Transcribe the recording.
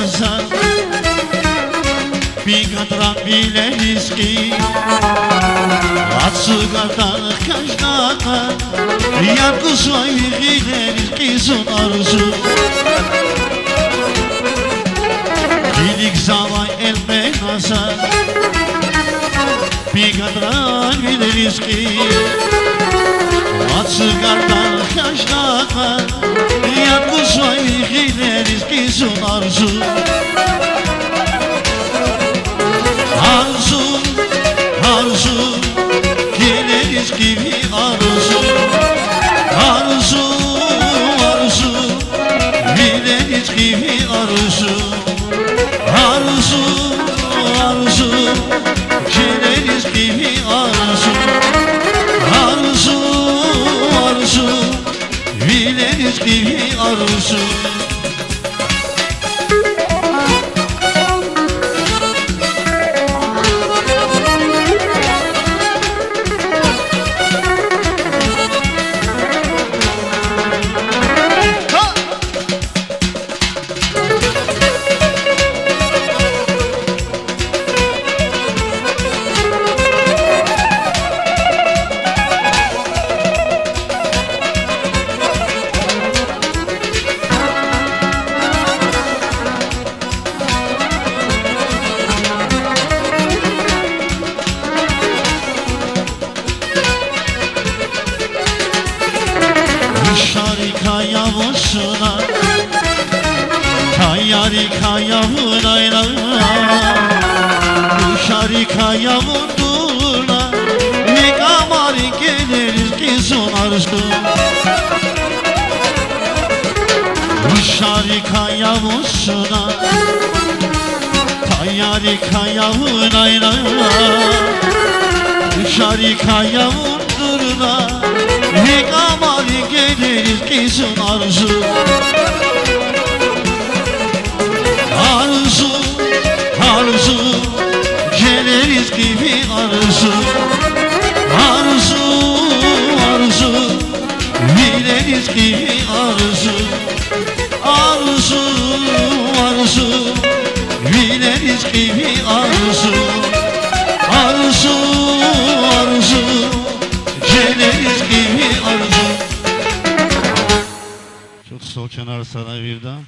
nazar bir kadran bile riski Atsı kardan kaçnaka Yargı soyviğine rizkizun arzu Dilik zaman elme nazar bir kadran bile riski Atsı kardan kaçnaka Yargı soyviğine rizkizun arzu Arzu, arzu, geliriz gibi arzu Arzu, arzu, geliriz gibi arzu Arzu, arzu, geliriz gibi arzu Arzu, arzu, geliriz gibi arzu Kayavuşuna Kayari kayavunayla Kuşari kayavunduna Yekamari geliriz ki sunarsu Kuşari kayavuşuna Kayari kayavunayla Kuşari kayavunduna Yekamari geliriz ki sunarsu Arzu, arzu, geliriz gibi arzu Arzu, arzu, bileriz gibi arzu Arzu, arzu, bileriz gibi arzu Arzu, arzu, geliriz gibi arzu Çok sol kenar sana birden